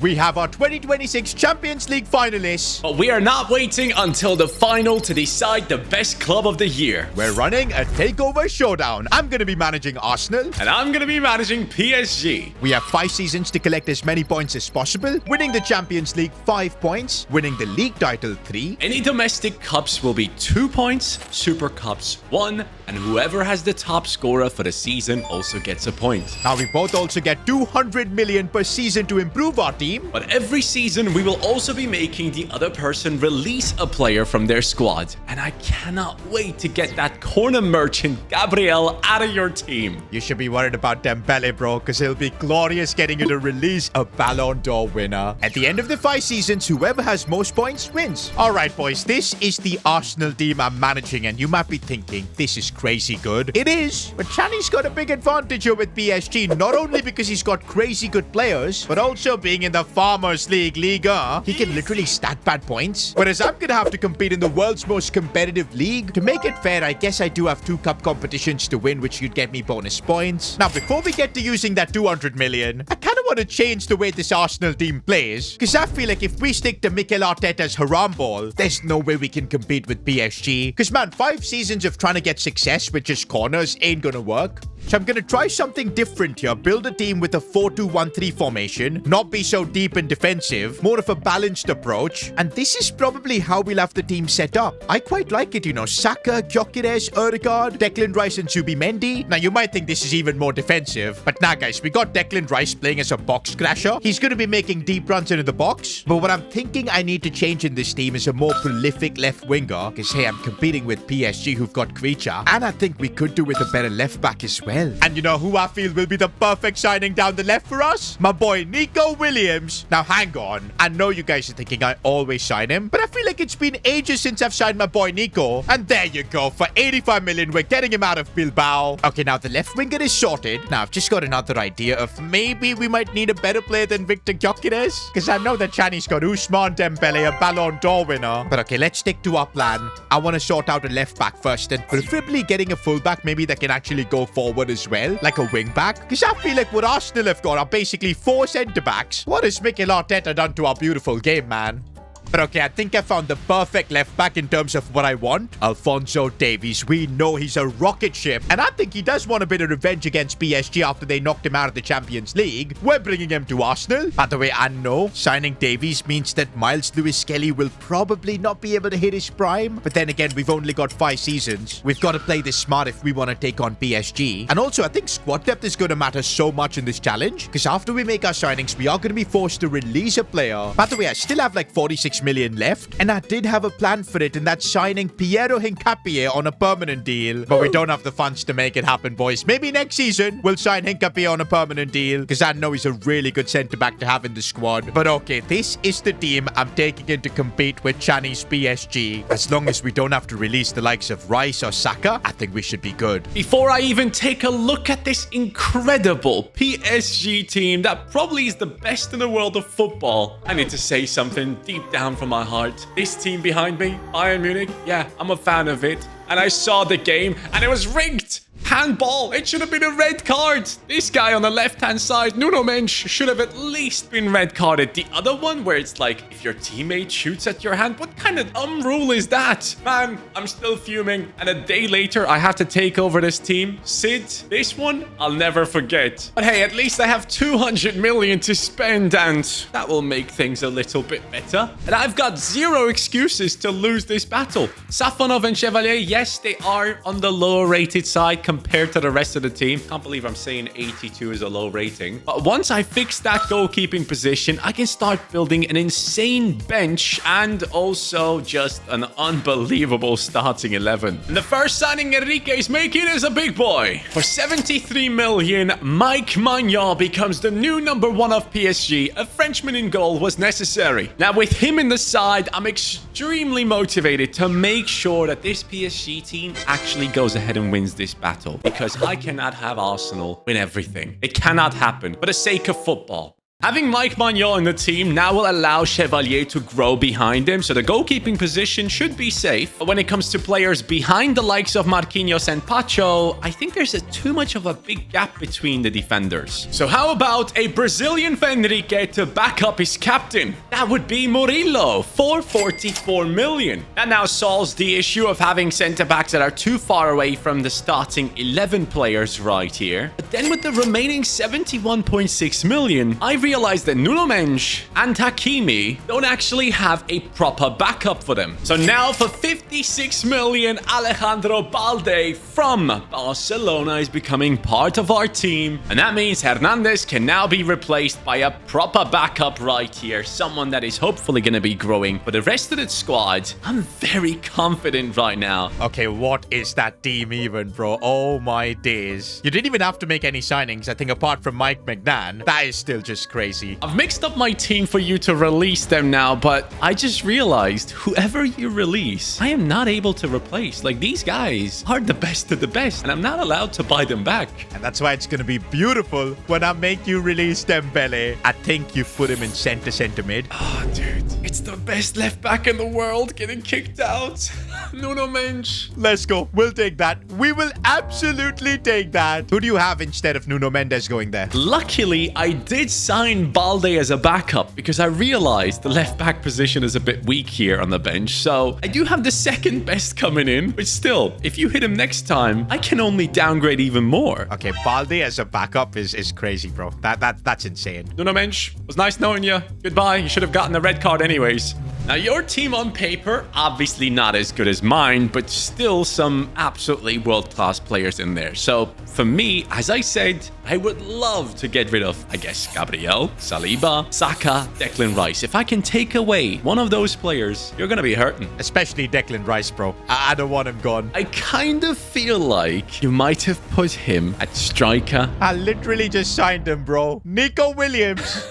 we have our 2026 Champions League finalists. But we are not waiting until the final to decide the best club of the year. We're running a Takeover Showdown. I'm going to be managing Arsenal. And I'm going to be managing PSG. We have 5 seasons to collect as many points as possible. Winning the Champions League 5 points. Winning the league title 3. Any domestic cups will be 2 points, Super Cups 1, and whoever has the top scorer for the season also gets a point. Now we both also get 200 million per season to improve our team. But every season we will also be making the other person release a player from their squad. And I cannot wait to get that corner merchant Gabriel out of your team. You should be worried about Dembele, bro, because it'll be glorious getting you to release a Ballon d'Or winner. At the end of the 5 seasons, whoever has most points wins. All right, boys, this is the Arsenal team I'm managing, and you might be thinking, this is crazy good. It is, but Chani's got a big advantage here with PSG, not only because he's got crazy good players, but also being in the Farmers League, Liga, he can literally stat pad points. Whereas I'm gonna have to compete in the world's most competitive league. To make it fair, I guess I do have 2 cup competitions to win, which you'd get me bonus points. Now, before we get to using that 200 million, I kind of want to change the way this Arsenal team plays, because I feel like if we stick to Mikel Arteta's haram ball, there's no way we can compete with PSG. Because man, 5 seasons of trying to get success with just corners ain't gonna work. So I'm going to try something different here. Build a team with a 4-2-1-3 formation. Not be so deep and defensive. More of a balanced approach. And this is probably how we'll have the team set up. I quite like it, you know. Saka, Gyökeres, Ødegaard, Declan Rice and Zubimendi. Now, you might think this is even more defensive. But nah, guys. We got Declan Rice playing as a box crasher. He's going to be making deep runs into the box. But what I'm thinking I need to change in this team is a more prolific left winger. Because, hey, I'm competing with PSG who've got Creature. And I think we could do with a better left back as well. And you know who I feel will be the perfect signing down the left for us? My boy Nico Williams. Now hang on. I know you guys are thinking I always sign him, but I feel like it's been ages since I've signed my boy Nico. And there you go. For 85 million, we're getting him out of Bilbao. Okay, now the left winger is sorted. Now I've just got another idea of maybe we might need a better player than Victor Gyökeres. Because I know that Chani's got Ousmane Dembele, a Ballon d'Or winner. But okay, let's stick to our plan. I want to sort out a left back first, and preferably getting a full back maybe that can actually go forward as well, like a wing back. Because I feel like what Arsenal have got are basically 4 centre backs. What has Mikel Arteta done to our beautiful game, man? But okay, I think I found the perfect left back in terms of what I want. Alphonso Davies. We know he's a rocket ship. And I think he does want a bit of revenge against PSG after they knocked him out of the Champions League. We're bringing him to Arsenal. By the way, I know signing Davies means that Miles Lewis-Skelly will probably not be able to hit his prime. But then again, we've only got 5 seasons. We've got to play this smart if we want to take on PSG. And also, I think squad depth is going to matter so much in this challenge. Because after we make our signings, we are going to be forced to release a player. By the way, I still have like 46 million left, and I did have a plan for it, and that's signing Piero Hincapié on a permanent deal. But we don't have the funds to make it happen, boys. Maybe next season we'll sign Hincapié on a permanent deal, because I know he's a really good centre-back to have in the squad. But okay, this is the team I'm taking in to compete with Chani's PSG. As long as we don't have to release the likes of Rice or Saka, I think we should be good. Before I even take a look at this incredible PSG team that probably is the best in the world of football, I need to say something deep down from my heart. This team behind me, Bayern Munich, yeah, I'm a fan of it. And I saw the game and it was rigged. Handball. It should have been a red card. This guy on the left-hand side, Nuno Mensch, should have at least been red carded. The other one where it's like, if your teammate shoots at your hand, what kind of dumb rule is that? Man, I'm still fuming. And a day later, I have to take over this team. Sid, this one, I'll never forget. But hey, at least I have 200 million to spend, and that will make things a little bit better. And I've got 0 excuses to lose this battle. Safonov and Chevalier, yes, they are on the lower rated side compared to the rest of the team. Can't believe I'm saying 82 is a low rating. But once I fix that goalkeeping position, I can start building an insane bench and also just an unbelievable starting 11. And the first signing Enrique is making is a big boy. For 73 million, Mike Maignan becomes the new number 1 of PSG. A Frenchman in goal was necessary. Now with him in the side, I'm extremely motivated to make sure that this PSG team actually goes ahead and wins this battle. Because I cannot have Arsenal win everything. It cannot happen for the sake of football. Having Mike Maignan in the team now will allow Chevalier to grow behind him, so the goalkeeping position should be safe. But when it comes to players behind the likes of Marquinhos and Pacho, I think there's too much of a big gap between the defenders. So how about a Brazilian for Enrique to back up his captain? That would be Murillo for 44 million. That now solves the issue of having centre-backs that are too far away from the starting 11 players right here. But then with the remaining 71.6 million, I realized that Nuno Mendes and Hakimi don't actually have a proper backup for them. So now for 56 million, Alejandro Balde from Barcelona is becoming part of our team. And that means Hernandez can now be replaced by a proper backup right here. Someone that is hopefully going to be growing. For the rest of the squad, I'm very confident right now. Okay, what is that team even, bro? Oh my days. You didn't even have to make any signings, I think, apart from Mike Magnan. That is still just crazy. I've mixed up my team for you to release them now, but I just realized whoever you release, I am not able to replace. Like, these guys are the best of the best, and I'm not allowed to buy them back. And that's why it's going to be beautiful when I make you release Dembele. I think you put him in center mid. Oh, dude. It's the best left back in the world getting kicked out. Nuno Mendes. Let's go. We'll take that. We will absolutely take that. Who do you have instead of Nuno Mendes going there? Luckily, I did sign Balde as a backup because I realized the left back position is a bit weak here on the bench. So I do have the second best coming in, but still, if you hit him next time, I can only downgrade even more. Okay, Balde as a backup is crazy, bro. That's insane. Nuno Mendes, it was nice knowing you. Goodbye. You should have gotten the red card anyways. Now, your team on paper, obviously not as good as mine, but still some absolutely world-class players in there. So, for me, as I said, I would love to get rid of, I guess, Gabriel, Saliba, Saka, Declan Rice. If I can take away one of those players, you're going to be hurting. Especially Declan Rice, bro. I don't want him gone. I kind of feel like you might have put him at striker. I literally just signed him, bro. Nico Williams.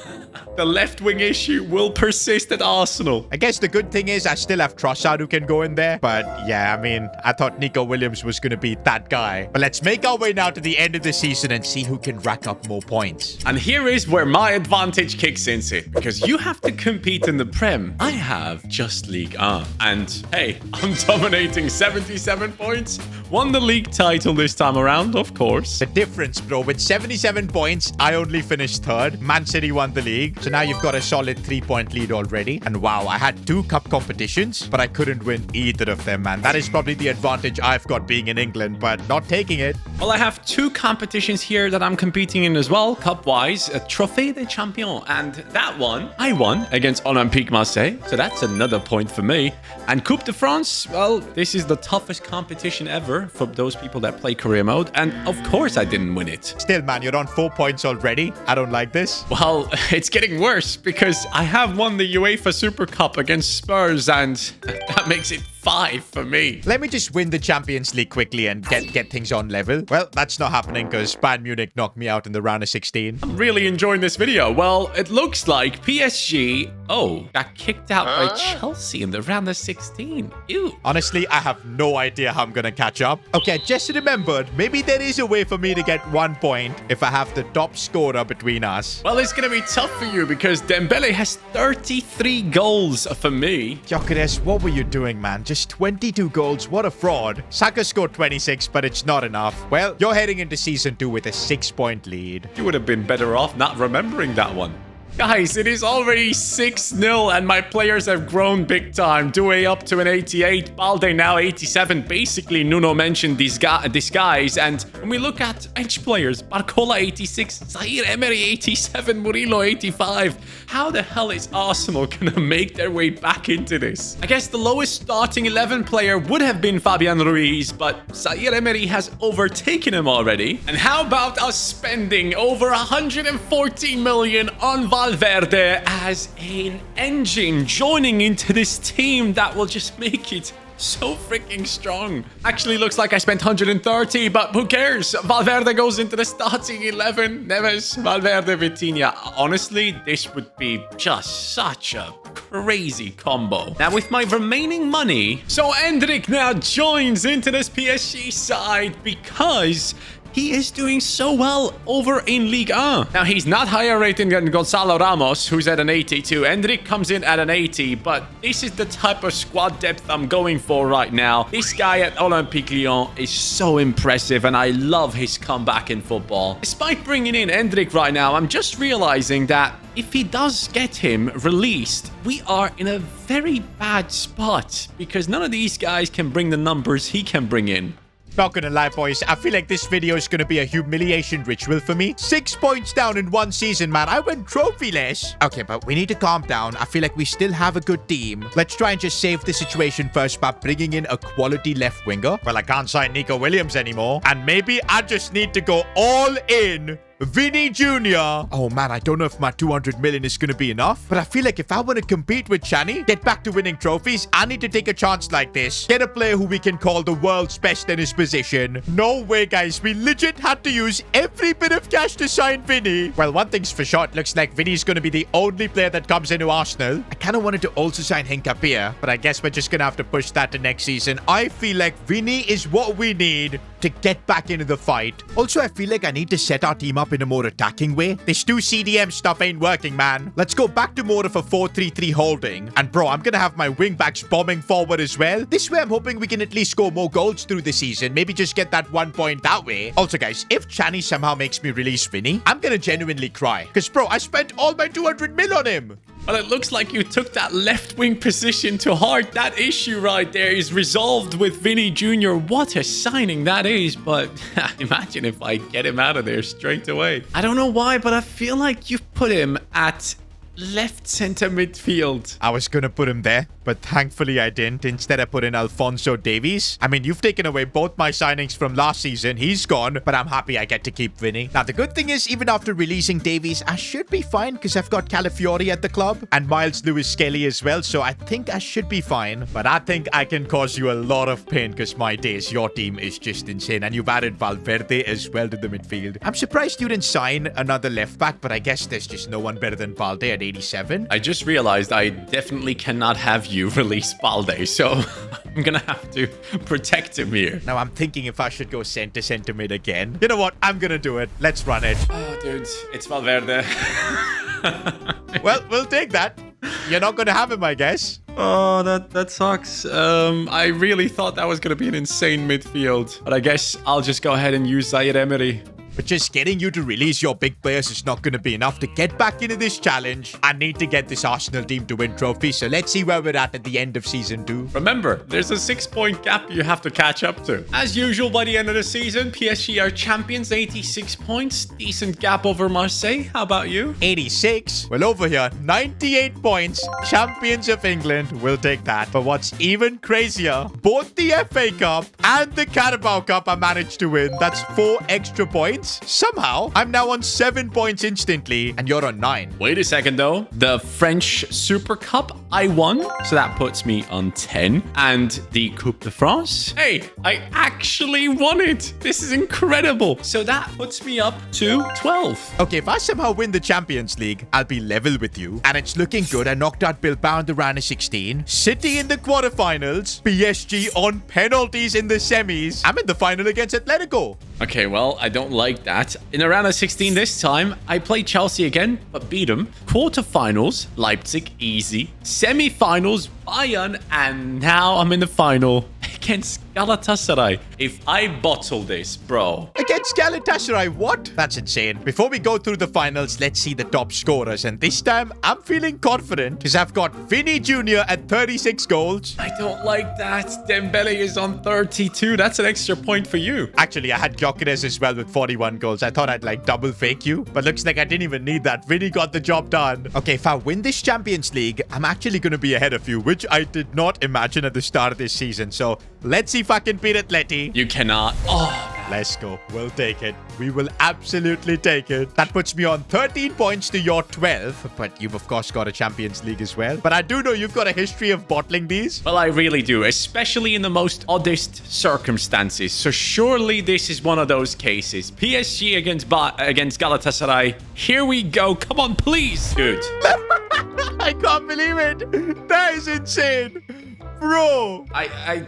The left wing issue will persist at Arsenal. I guess the good thing is I still have Trossard who can go in there. But yeah, I mean, I thought Nico Williams was going to be that guy. But let's make our way now to the end of the season and see who can rack up more points. And here is where my advantage kicks into it. Because you have to compete in the Prem. I have just League 1. And hey, I'm dominating 77 points. Won the league title this time around, of course. The difference, bro, with 77 points, I only finished third. Man City won the league. So now you've got a solid 3-point lead already. And wow, I had 2 cup competitions, but I couldn't win either of them, man. That is probably the advantage I've got being in England, but not taking it. Well, I have 2 competitions here that I'm competing in as well, cup-wise. A Trophée des Champions. And that one, I won against Olympique Marseille. So that's another point for me. And Coupe de France, well, this is the toughest competition ever for those people that play career mode. And of course I didn't win it. Still, man, you're on 4 points already. I don't like this. Well, it's getting worse because I have won the UEFA Super Cup against Spurs and that makes it 5 for me. Let me just win the Champions League quickly and get things on level. Well, that's not happening because Bayern Munich knocked me out in the round of 16. I'm really enjoying this video. Well, it looks like PSG, got kicked out by Chelsea in the round of 16. Ew. Honestly, I have no idea how I'm going to catch up. Okay, just remembered, maybe there is a way for me to get 1 point if I have the top scorer between us. Well, it's going to be tough for you because Dembele has 33 goals for me. Gyökeres, what were you doing, man? Just 22 goals. What a fraud. Saka scored 26, but it's not enough. Well, you're heading into season 2 with a 6-point lead. You would have been better off not remembering that one. Guys, it is already 6-0 and my players have grown big time. Doué up to an 88, Balde now 87. Basically, Nuno mentioned these guys. And when we look at bench players, Barcola 86, Zaire Emery 87, Murillo 85. How the hell is Arsenal gonna make their way back into this? I guess the lowest starting 11 player would have been Fabian Ruiz, but Zaire Emery has overtaken him already. And how about us spending over 114 million on Valverde as an engine joining into this team that will just make it so freaking strong. Actually looks like I spent 130, but who cares? Valverde goes into the starting 11. Neves, Valverde, Vitinha. Honestly, this would be just such a crazy combo. Now with my remaining money, so Endrick now joins into this PSG side because He is doing so well over in Ligue 1. Now, he's not higher rated than Gonzalo Ramos, who's at an 82. Endrick comes in at an 80, but this is the type of squad depth I'm going for right now. This guy at Olympique Lyon is so impressive, and I love his comeback in football. Despite bringing in Endrick right now, I'm just realizing that if he does get him released, we are in a very bad spot because none of these guys can bring the numbers he can bring in. Not gonna lie, boys, I feel like this video is gonna be a humiliation ritual for me. 6 points down in one season, man. I went trophyless. Okay, but we need to calm down. I feel like we still have a good team. Let's try and just save the situation first by bringing in a quality left winger. Well, I can't sign Nico Williams anymore. And maybe I just need to go all in Vinny Jr. Oh man, I don't know if my 200 million is going to be enough, but I feel like if I want to compete with Chani, get back to winning trophies, I need to take a chance like this. Get a player who we can call the world's best in his position. No way, guys. We legit had to use every bit of cash to sign Vinny. Well, one thing's for sure. It looks like Vinny's going to be the only player that comes into Arsenal. I kind of wanted to also sign Hinkapia, but I guess we're just going to have to push that to next season. I feel like Vinny is what we need to get back into the fight. Also, I feel like I need to set our team up in a more attacking way. This 2 CDM stuff ain't working, man. Let's go back to more of a 4-3-3 holding. And bro, I'm gonna have my wingbacks bombing forward as well. This way, I'm hoping we can at least score more goals through the season. Maybe just get that 1 point that way. Also, guys, if Chani somehow makes me release Vinny, I'm gonna genuinely cry. Because, bro, I spent all my 200 mil on him. Well, it looks like you took that left wing position to heart. That issue right there is resolved with Vinny Jr. What a signing that is. But imagine if I get him out of there straight away. I don't know why, but I feel like you've put him at left center midfield. I was gonna put him there, but thankfully I didn't. Instead, I put in Alphonso Davies. I mean, you've taken away both my signings from last season. He's gone, but I'm happy I get to keep Vinny. Now, the good thing is, even after releasing Davies, I should be fine because I've got Calafiori at the club and Miles Lewis-Skelly as well, so I think I should be fine. But I think I can cause you a lot of pain because my days, your team is just insane, and you've added Valverde as well to the midfield. I'm surprised you didn't sign another left back, but I guess there's just no one better than Valde at 87. I just realized I definitely cannot have you release Balde, so I'm gonna have to protect him here. Now I'm thinking if I should go center mid again. You know what? I'm gonna do it. Let's run it. Oh, dude, it's Valverde. Well, we'll take that. You're not gonna have him, I guess. Oh, that sucks. I really thought that was gonna be an insane midfield, but I guess I'll just go ahead and use Zaire Emery. But just getting you to release your big players is not going to be enough to get back into this challenge. I need to get this Arsenal team to win trophies, so let's see where we're at the end of Season 2. Remember, there's a 6-point gap you have to catch up to. As usual, by the end of the season, PSG are champions, 86 points. Decent gap over Marseille. How about you? 86? Well, over here, 98 points. Champions of England. We'll take that. But what's even crazier, both the FA Cup and the Carabao Cup I managed to win. That's 4 extra points. Somehow, I'm now on 7 points instantly, and you're on 9. Wait a second, though. The French Super Cup, I won, so that puts me on 10. And the Coupe de France? Hey, I actually won it. This is incredible. So that puts me up to 12. Okay, if I somehow win the Champions League, I'll be level with you. And it's looking good. I knocked out Bilbao in the round of 16. City in the quarterfinals. PSG on penalties in the semis. I'm in the final against Atletico. Okay, well, I don't like that. In a round of 16 this time, I played Chelsea again, but beat them. Quarterfinals, Leipzig, easy. Semi-finals, Bayern, and now I'm in the final against Galatasaray. If I bottle this, bro. Against Galatasaray, what? That's insane. Before we go through the finals, let's see the top scorers. And this time, I'm feeling confident because I've got Vinny Jr. at 36 goals. I don't like that. Dembele is on 32. That's an extra point for you. Actually, I had Gyökeres as well with 41 goals. I thought I'd like double fake you, but looks like I didn't even need that. Vinny got the job done. Okay, if I win this Champions League, I'm actually going to be ahead of you, which I did not imagine at the start of this season. So let's see if I can beat Atleti. You cannot. Oh, let's go. We'll take it. We will absolutely take it. That puts me on 13 points to your 12. But you've, of course, got a Champions League as well. But I do know you've got a history of bottling these. Well, I really do, especially in the most oddest circumstances. So surely this is one of those cases. PSG against Galatasaray. Here we go. Come on, please. Dude. I can't believe it. That is insane. Bro. I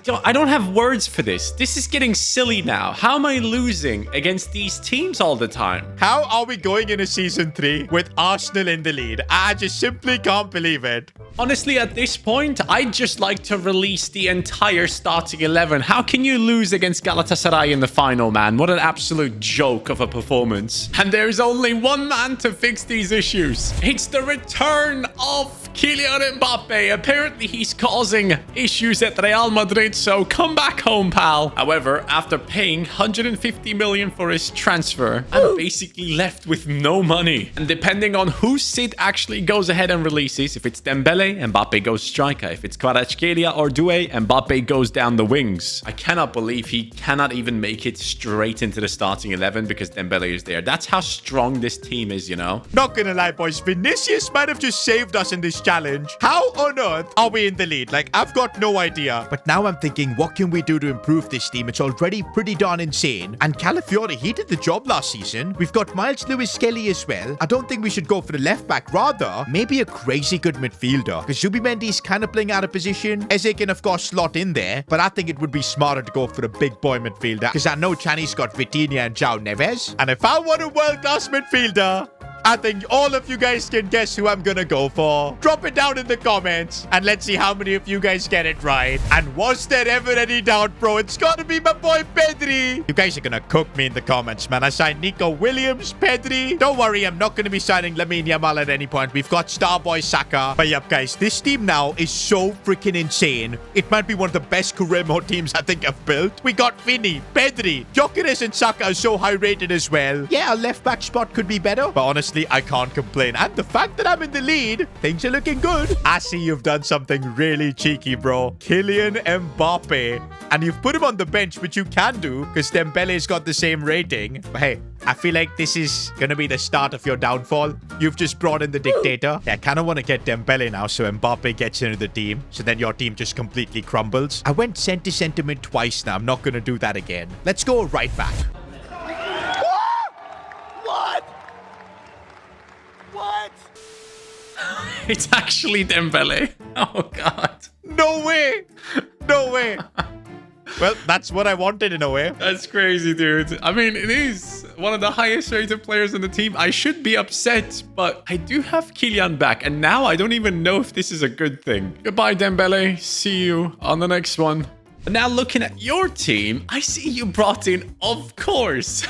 don't have words for this. This is getting silly now. How am I losing against these teams all the time? How are we going into season 3 with Arsenal in the lead? I just simply can't believe it. Honestly, at this point, I'd just like to release the entire starting 11. How can you lose against Galatasaray in the final, man? What an absolute joke of a performance. And there's only one man to fix these issues. It's the return of Kylian Mbappe. Apparently, he's causing issues at Real Madrid, so come back home, pal. However, after paying 150 million for his transfer, I'm basically left with no money. And depending on who Sid actually goes ahead and releases, if it's Dembele, Mbappe goes striker. If it's Kvaratskhelia or Doué, Mbappe goes down the wings. I cannot believe he cannot even make it straight into the starting 11 because Dembele is there. That's how strong this team is, you know? Not gonna lie, boys. Vinicius might have just saved us in this challenge. How on earth are we in the lead? Like, I've got no idea. But now I'm thinking, what can we do to improve this team? It's already pretty darn insane. And Calafiori, he did the job last season. We've got Miles Lewis-Skelly as well. I don't think we should go for the left back. Rather, maybe a crazy good midfielder. Because Zubimendi's kind of playing out of position. Eze can, of course, slot in there. But I think it would be smarter to go for a big boy midfielder. Because I know Chani's got Vitinha and João Neves. And if I want a world-class midfielder, I think all of you guys can guess who I'm gonna go for. Drop it down in the comments and let's see how many of you guys get it right. And was there ever any doubt, bro? It's gotta be my boy Pedri. You guys are gonna cook me in the comments, man. I signed Nico Williams, Pedri. Don't worry, I'm not gonna be signing Lamine Yamal at any point. We've got Starboy Saka. But yep, guys, this team now is so freaking insane. It might be one of the best career mode teams I think I've built. We got Vinny, Pedri, Gyökeres and Saka are so high rated as well. Yeah, our left back spot could be better, but honestly, I can't complain. And the fact that I'm in the lead, things are looking good. I see you've done something really cheeky, bro. Kylian Mbappe. And you've put him on the bench, which you can do because Dembele's got the same rating. But hey, I feel like this is going to be the start of your downfall. You've just brought in the dictator. Yeah, I kind of want to get Dembele now so Mbappe gets into the team. So then your team just completely crumbles. I went center mid twice now. I'm not going to do that again. Let's go right back. What? It's actually Dembele. Oh, God. No way. No way. Well, that's what I wanted in a way. That's crazy, dude. I mean, it is one of the highest rated players on the team. I should be upset, but I do have Kylian back. And now I don't even know if this is a good thing. Goodbye, Dembele. See you on the next one. But now looking at your team, I see you brought in, of course,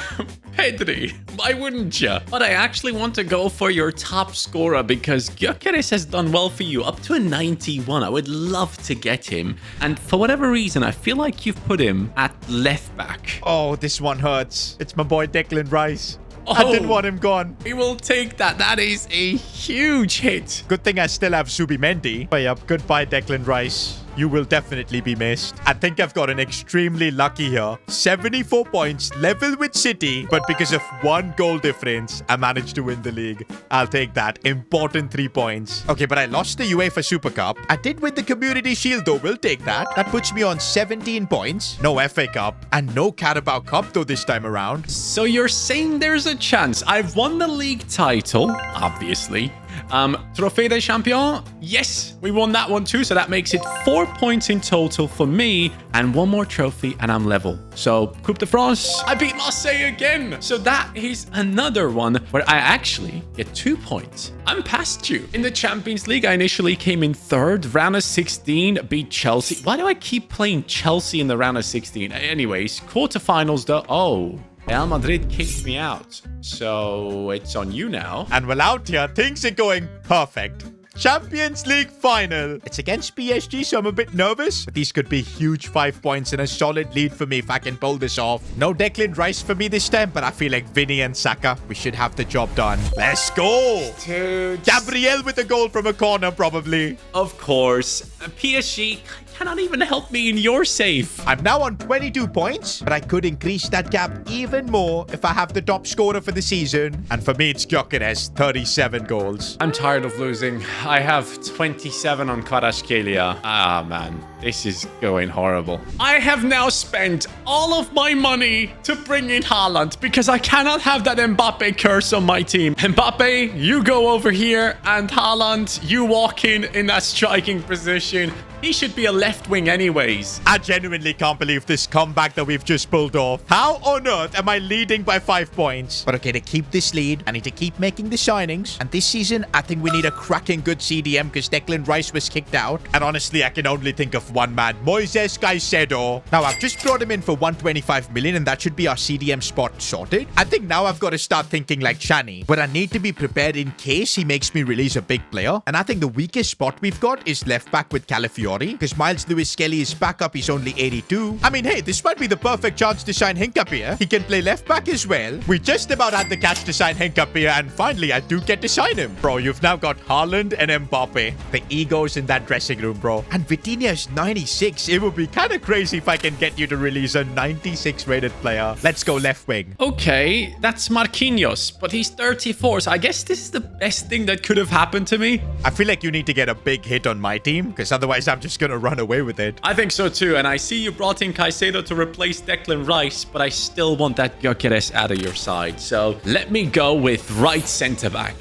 Pedri. Why wouldn't you? But I actually want to go for your top scorer because Gyökeres has done well for you, up to a 91. I would love to get him. And for whatever reason, I feel like you've put him at left back. Oh, this one hurts. It's my boy Declan Rice. Oh, I didn't want him gone. We will take that. That is a huge hit. Good thing I still have Zubimendi. But yep, goodbye Declan Rice. You will definitely be missed. I think I've gotten extremely lucky here. 74 points, level with City. But because of one goal difference, I managed to win the league. I'll take that. Important 3 points. Okay, but I lost the UEFA Super Cup. I did win the Community Shield though. We'll take that. That puts me on 17 points. No FA Cup. And no Carabao Cup though this time around. So you're saying there's a chance. I've won the league title, obviously. Trophée des Champions. Yes, we won that one too. So that makes it 4 points in total for me and one more trophy and I'm level. So Coupe de France, I beat Marseille again. So that is another one where I actually get 2 points. I'm past you. In the Champions League, I initially came in third. Round of 16, beat Chelsea. Why do I keep playing Chelsea in the round of 16? Anyways, quarterfinals though. Oh, Real Madrid kicked me out. So it's on you now. And well, out here, things are going perfect. Champions League final. It's against PSG, so I'm a bit nervous. But these could be huge 5 points and a solid lead for me if I can pull this off. No Declan Rice for me this time, but I feel like Vinny and Saka, we should have the job done. Let's go. Dude. Gabriel with a goal from a corner, probably. Of course. PSG cannot even help me in your save. I'm now on 22 points, but I could increase that gap even more if I have the top scorer for the season. And for me, it's Gyökeres, 37 goals. I'm tired of losing. I have 27 on Kvaratskhelia. Ah, man. This is going horrible. I have now spent all of my money to bring in Haaland because I cannot have that Mbappe curse on my team. Mbappe, you go over here and Haaland, you walk in that striking position. He should be a left wing anyways. I genuinely can't believe this comeback that we've just pulled off. How on earth am I leading by 5 points? But okay, to keep this lead, I need to keep making the signings. And this season, I think we need a cracking good CDM because Declan Rice was kicked out. And honestly, I can only think of one man, Moises Caicedo. Now, I've just brought him in for 125 million and that should be our CDM spot sorted. I think now I've got to start thinking like Chani, but I need to be prepared in case he makes me release a big player. And I think the weakest spot we've got is left back with Calafiori because Miles Lewis-Skelly is back up. He's only 82. I mean, hey, this might be the perfect chance to sign Hinkapie. He can play left back as well. We just about had the cash to sign Hinkapie and finally I do get to sign him. Bro, you've now got Haaland and Mbappe. The egos in that dressing room, bro. And Vitinha is 96. It would be kind of crazy if I can get you to release a 96 rated player. Let's go left wing. Okay, that's Marquinhos, but he's 34, so I guess this is the best thing that could have happened to me. I feel like you need to get a big hit on my team because otherwise I'm just going to run away with it. I think so too, and I see you brought in Caicedo to replace Declan Rice, but I still want that Gyökeres out of your side. So let me go with right centre-back.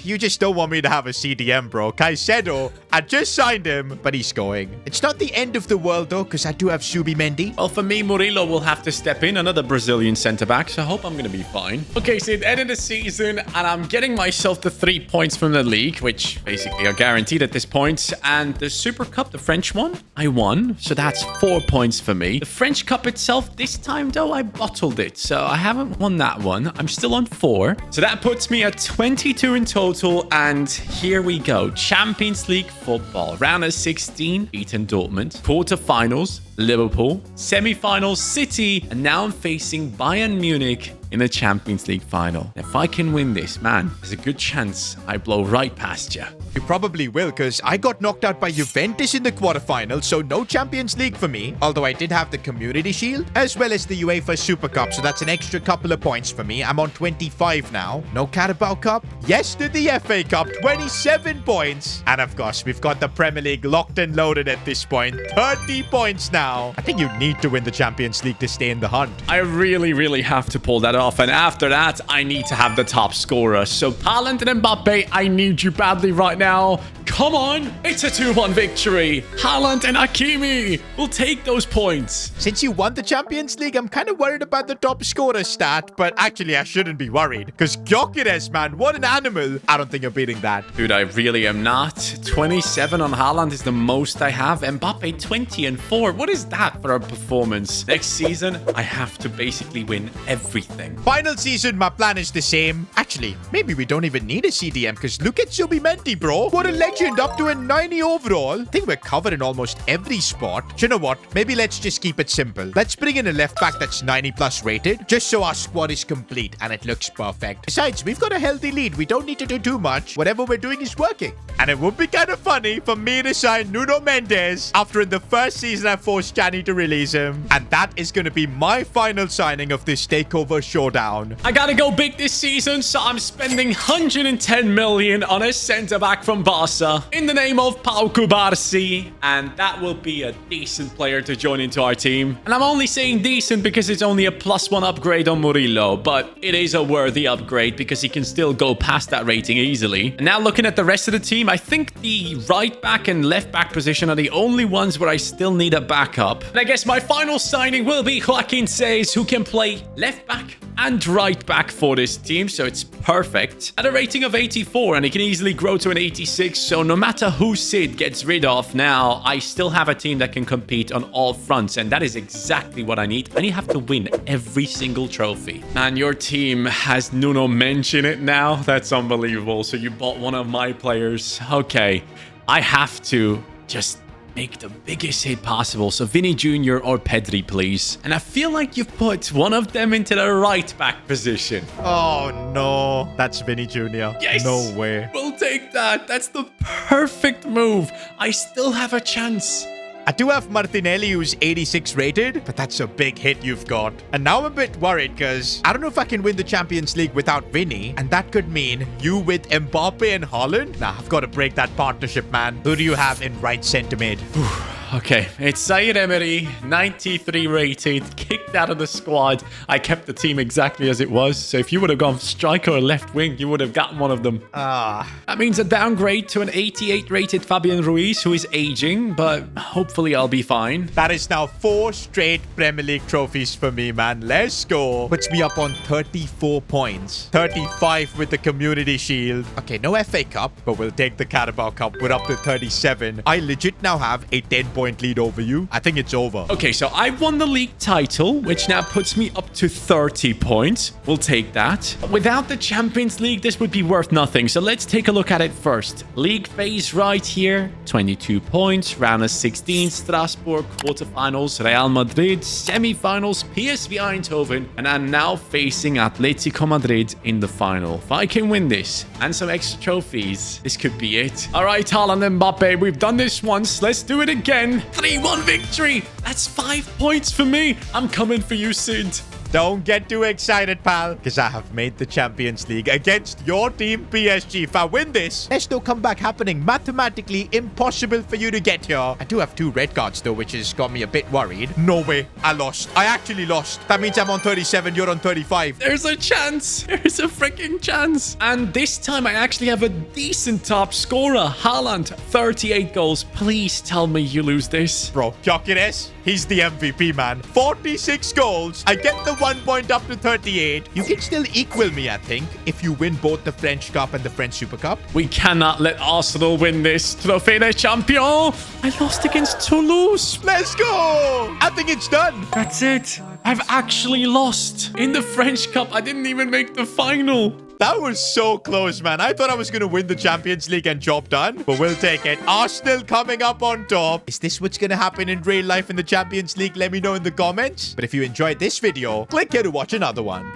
You just don't want me to have a CDM, bro. Caicedo, I just signed him, but he's going. It's not the end of the world, though, because I do have Subimendi. Well, for me, Murillo will have to step in, another Brazilian centre-back, so I hope I'm going to be fine. Okay, so at the end of the season, and I'm getting myself the 3 points from the league, which basically are guaranteed at this point. And the Super Cup, the French one, I won, so that's 4 points for me. The French Cup itself, this time, though, I bottled it, so I haven't won that one. I'm still on 4. So that puts me at 22 in total. And here we go. Champions League football. Round of 16, beaten Dortmund. Quarterfinals, Liverpool. Semi-finals, City. And now I'm facing Bayern Munich in the Champions League final. If I can win this, man, there's a good chance I blow right past you. You probably will, because I got knocked out by Juventus in the quarterfinals, so no Champions League for me. Although I did have the Community Shield, as well as the UEFA Super Cup, so that's an extra couple of points for me. I'm on 25 now. No Carabao Cup. Yes to the FA Cup, 27 points. And of course, we've got the Premier League locked and loaded at this point. 30 points now. I think you need to win the Champions League to stay in the hunt. I really have to pull that off. And after that, I need to have the top scorer. So Haaland and Mbappe, I need you badly right now. Come on. It's a 2-1 victory. Haaland and Hakimi will take those points. Since you won the Champions League, I'm kind of worried about the top scorer stat. But actually, I shouldn't be worried. Because Gyökeres, man, what an animal. I don't think you're beating that. Dude, I really am not. 27 on Haaland is the most I have. Mbappe, 20 and 4. What is that for a performance? Next season, I have to basically win everything. Final season, my plan is the same. Actually, maybe we don't even need a CDM because look at Subimendi, bro. What a legend, up to a 90 overall. I think we're covered in almost every spot. Do you know what? Maybe let's just keep it simple. Let's bring in a left back that's 90 plus rated, just so our squad is complete and it looks perfect. Besides, we've got a healthy lead. We don't need to do too much. Whatever we're doing is working. And it would be kind of funny for me to sign Nuno Mendes after in the first season I forced Chani to release him. And that is going to be my final signing of this Takeover Showdown. I gotta go big this season, so I'm spending 110 million on a centre-back from Barca in the name of Pau Cubarsí, and that will be a decent player to join into our team. And I'm only saying decent because it's only a +1 upgrade on Murillo, but it is a worthy upgrade because he can still go past that rating easily. And now looking at the rest of the team, I think the right back and left back position are the only ones where I still need a backup. And I guess my final signing will be Joaquin Seis, who can play left back and right back for this team, so it's perfect. At a rating of 84, and it can easily grow to an 86, so no matter who Sid gets rid of now, I still have a team that can compete on all fronts, and that is exactly what I need. And you have to win every single trophy. And your team has Nuno Mensch in it now? That's unbelievable. So you bought one of my players. Okay, I have to just make the biggest hit possible. So Vinny Jr. or Pedri, please. And I feel like you've put one of them into the right back position. Oh, no. That's Vinny Jr. Yes. No way. We'll take that. That's the perfect move. I still have a chance. I do have Martinelli, who's 86 rated, but that's a big hit you've got. And now I'm a bit worried because I don't know if I can win the Champions League without Vinny, and that could mean you with Mbappe and Haaland. Nah, I've got to break that partnership, man. Who do you have in right centre mid? Okay, it's Zaire Emery, 93 rated, kicked out of the squad. I kept the team exactly as it was, so if you would have gone striker or left wing, you would have gotten one of them. That means a downgrade to an 88 rated Fabian Ruiz, who is aging, but hopefully I'll be fine. That is now 4 straight Premier League trophies for me, man. Let's go. Puts me up on 34 points. 35 with the Community Shield. Okay, no FA Cup, but we'll take the Carabao Cup. We're up to 37. I legit now have a 10-point lead over you. I think it's over. Okay, so I won the league title, which now puts me up to 30 points. We'll take that. Without the Champions League, this would be worth nothing. So let's take a look at it first. League phase right here, 22 points. Round of 16, Strasbourg, quarterfinals, Real Madrid, semi-finals, PSV Eindhoven, and I'm now facing Atletico Madrid in the final. If I can win this and some extra trophies, this could be it. All right, Haaland and Mbappe, we've done this once. Let's do it again. 3-1 victory. That's 5 points for me. I'm coming for you, Sid. Don't get too excited, pal, because I have made the Champions League against your team, PSG. If I win this, there's no comeback happening. Mathematically impossible for you to get here. I do have 2 red cards, though, which has got me a bit worried. No way. I lost. I actually lost. That means I'm on 37. You're on 35. There's a chance. There's a freaking chance. And this time, I actually have a decent top scorer. Haaland, 38 goals. Please tell me you lose this. Bro, Gyökeres, he's the MVP, man. 46 goals. I get the 1 point up to 38. You can still equal me, I think, if you win both the French Cup and the French Super Cup. We cannot let Arsenal win this. Trophée des Champions. I lost against Toulouse. Let's go. I think it's done. That's it. I've actually lost. In the French Cup, I didn't even make the final. That was so close, man. I thought I was going to win the Champions League and job done, but we'll take it. Arsenal coming up on top. Is this what's going to happen in real life in the Champions League? Let me know in the comments. But if you enjoyed this video, click here to watch another one.